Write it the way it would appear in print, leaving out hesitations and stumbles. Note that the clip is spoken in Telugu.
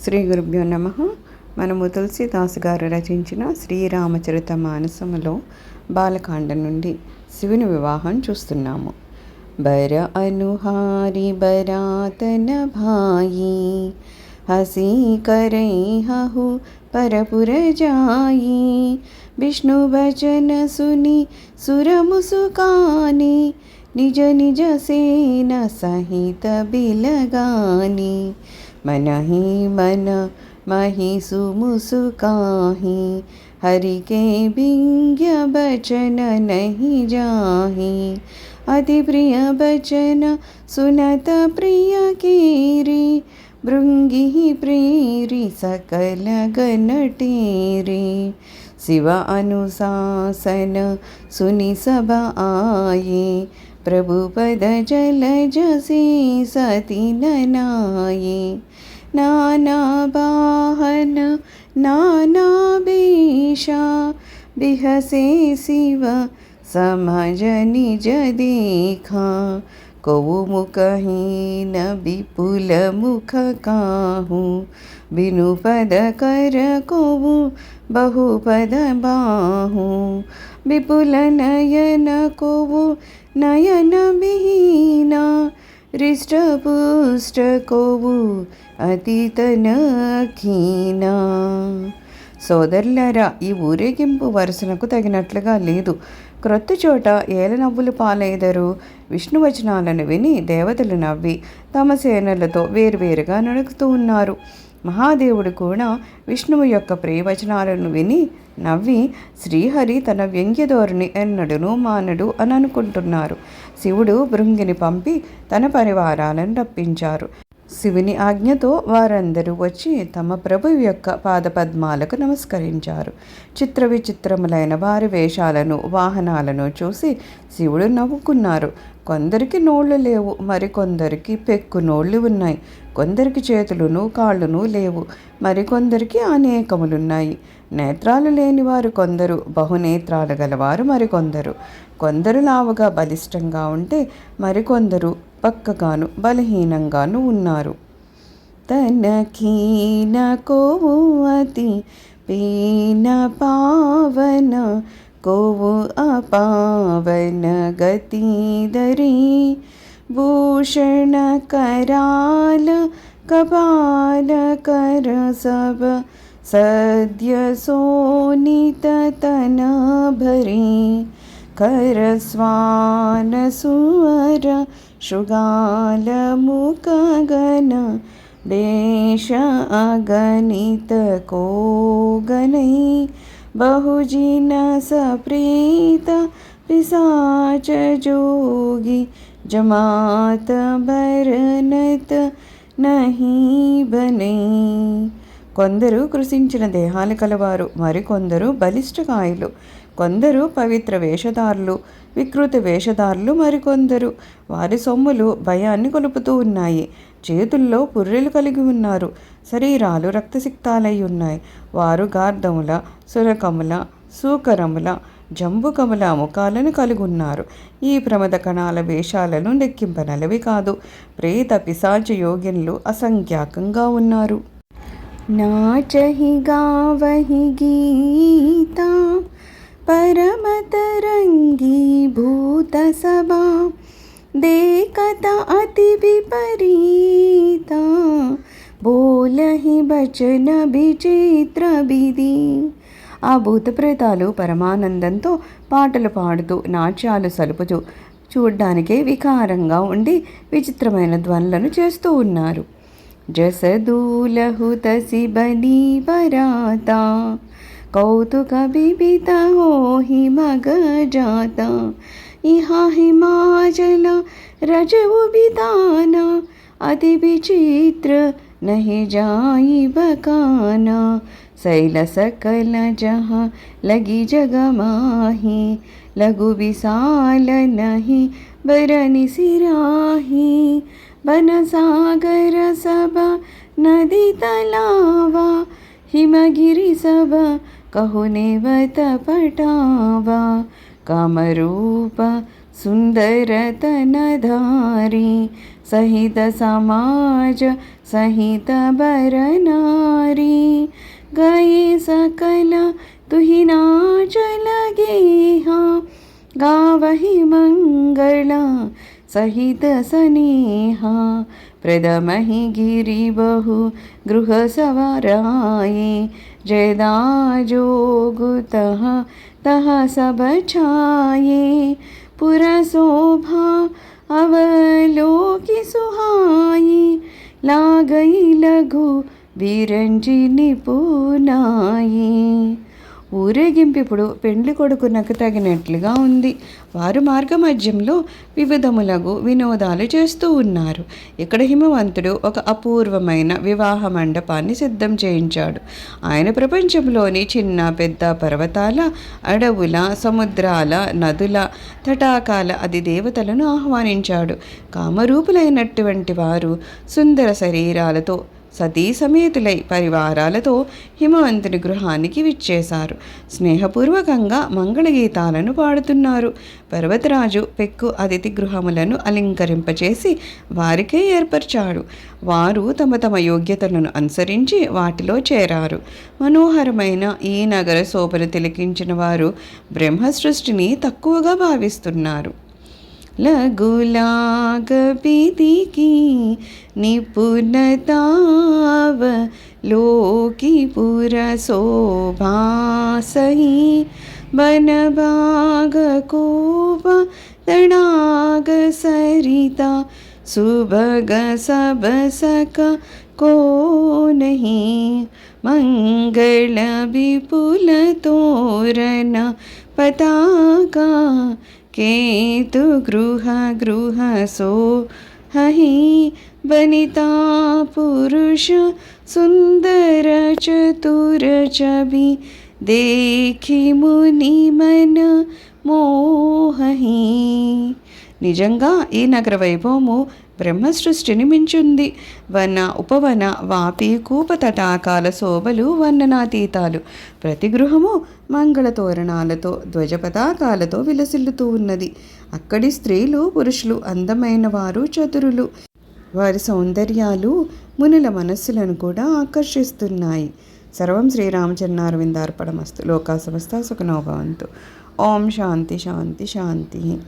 శ్రీ గురుభ్యో నమః. మనము తులసీదాసు గారు రచించిన శ్రీరామచరిత మానసములో బాలకాండ నుండి శివుని వివాహం చూస్తున్నాము. బర అనుహారి బరాతన భాయి హసి కరై హహు పరపుర జాయి విష్ణు వచన సుని సురముసుకాని నిజ నిజ సేన సహిత బిలగాని मन ही मन मही सुमुसुकाहि हरि के बिंग्य बचन नहीं जाहि अति प्रिय बचन सुनत प्रिय कीरी भृंगी प्रेरी सकल गण टेरी शिव अनुशासन सुनि सब आये प्रभु पद जल जसी सती ननाये नाना वाहन नाना बेशा बिहसे शिव समझ निज देखा कौ मुखहीन विपुल मुख काहू बिनु पद कर कौ बहुपद बाहू विपुल नयन कौ नयन विहीना हृष्ट पुष्ट कोवु అతీతన ఖీనా. సోదరులారా, ఈ ఊరేగింపు వరుసనకు తగినట్లుగా లేదు. క్రొత్త చోట ఏలనవ్వులు పాలైదరు. విష్ణువచనాలను విని దేవతలు నవ్వి తమ సేనలతో వేరువేరుగా నడుగుతూ ఉన్నారు. మహాదేవుడు కూడా విష్ణువు యొక్క ప్రియవచనాలను విని నవ్వి శ్రీహరి తన వ్యంగ్యధోరణి ఎన్నడును మానడు అని అనుకుంటున్నారు. శివుడు భృంగిని పంపి తన పరివారాలను రప్పించారు. శివుని ఆజ్ఞతో వారందరూ వచ్చి తమ ప్రభువు యొక్క పాదపద్మాలకు నమస్కరించారు. చిత్ర విచిత్రములైన వారి వేషాలను వాహనాలను చూసి శివుడు నవ్వుకున్నారు. కొందరికి నోళ్లు లేవు, మరికొందరికి పెక్కు నోళ్లు ఉన్నాయి. కొందరికి చేతులును కాళ్ళును లేవు, మరికొందరికి అనేకములున్నాయి. నేత్రాలు లేనివారు కొందరు, బహునేత్రాలు గలవారు మరికొందరు. కొందరు లావుగా బలిష్టంగా ఉంటే మరికొందరు పక్కగాను బలహీనంగాను ఉన్నారు. తన ఖీన కోవు అతి పీన పావన కోవు అపావన గతిదరి భూషణ कराल कपाल कर सब सद्य सोनित तन भरी कर स्वान सुवर शुगाल मुख गन देश अगणित को गणई बहुजिन सप्रीत पिशाच जोगी जमात बरनत नहीं बने. కొందరు కృషించిన దేహాలు కలవారు, మరికొందరు బలిష్టకాయులు. కొందరు పవిత్ర వేషధారులు, వికృత వేషధారులు మరికొందరు. వారి సొమ్ములు భయాన్ని కొలుపుతూ ఉన్నాయి. చేతుల్లో పుర్రెలు కలిగి ఉన్నారు. శరీరాలు రక్తసిక్తాలై ఉన్నాయి. వారు గార్ధముల, సురకముల, సూకరముల, జంబుకముల ముఖాలను కలిగున్నారు. ఈ ప్రమద కణాల వేషాలను లెక్కింపనలవి కాదు. ప్రేత పిశాచ యోగినులు అసంఖ్యాకంగా ఉన్నారు. నాచహి గావహి గీతా పరమతరంగీ భూత సభా దేకత అతి విపరీత బోలహి బచన విచిత్ర విధి. ఆ భూత ప్రేతాలు పరమానందంతో పాటలు పాడుతూ నాట్యాలు సలుపుతూ చూడ్డానికే వికారంగా ఉండి విచిత్రమైన ధ్వనులను చేస్తూ ఉన్నారు. జసదూలహు తసి బలి వరాత కౌతుక బిబిత హోహి మగ జాత ఇహా హిమాచల రజవు బితాన అతి విచిత్ర నహి జాయి బకానా శైల సకల జహా లగి జగమాహి లఘు విశాల నహి బరని సిరాహి बन सागर सब नदी तलावा हिमगिरि सब कहुने वत पटावा कामरूप सुन्दरतनधारी सहित समाज सहित बर नारी गए सकल तुहि नाचल गेहा गावहि मंगला सहित स्नेहा प्रदमहि गिरि बहु गृह सवराये जयदा जोगुतः तह सब छाये पुरशोभा अवलोकि सुहाई लागई लघु విరంజిని పూనాయి. ఊరేగింపు ఇప్పుడు పెండ్లి కొడుకునకు తగినట్లుగా ఉంది. వారు మార్గమధ్యంలో వివిధములగు వినోదాలు చేస్తూ ఉన్నారు. ఇక్కడ హిమవంతుడు ఒక అపూర్వమైన వివాహ మండపాన్ని సిద్ధం చేయించాడు. ఆయన ప్రపంచంలోని చిన్న పెద్ద పర్వతాల, అడవుల, సముద్రాల, నదుల, తటాకాల అధిదేవతలను ఆహ్వానించాడు. కామరూపులైనటువంటి వారు సుందర శరీరాలతో సతీ సమేతులై పరివారాలతో హిమవంతుని గృహానికి విచ్చేశారు. స్నేహపూర్వకంగా మంగళగీతాలను పాడుతున్నారు. పర్వతరాజు పెక్కు అతిథి గృహములను అలంకరింపచేసి వారికే ఏర్పరిచాడు. వారు తమ తమ యోగ్యతలను అనుసరించి వాటిలో చేరారు. మనోహరమైన ఈ నగర శోభను తిలకించిన వారు బ్రహ్మ సృష్టిని తక్కువగా భావిస్తున్నారు. लघुलागपितिकी निपुणताव लोकी पुरशोभा सही बनभागकोप तडाग सरिता सुभग सबसक को नहीं मंगल विपुल तोरण पताका केतु गृह गृह सो हहि बनिता पुरुष सुंदर चतुर छवि देखी मुनि मन మోహహి. నిజంగా ఈ నగర వైభవము బ్రహ్మ సృష్టిని మించుంది. వన ఉపవన వాపి కూప తటాకాల శోభలు వర్ణనాతీతాలు. ప్రతి గృహము మంగళ తోరణాలతో ధ్వజ పతాకాలతో విలసిల్లుతూ ఉన్నది. అక్కడి స్త్రీలు పురుషులు అందమైన వారు చతురులు. వారి సౌందర్యాలు మునుల మనస్సులను కూడా ఆకర్షిస్తున్నాయి. సర్వం శ్రీరామచరణారవిందార్పణమస్తు. లోకా సమస్తా సుఖినో భవంతు. ఓం శాంతి శాంతి శాంతి.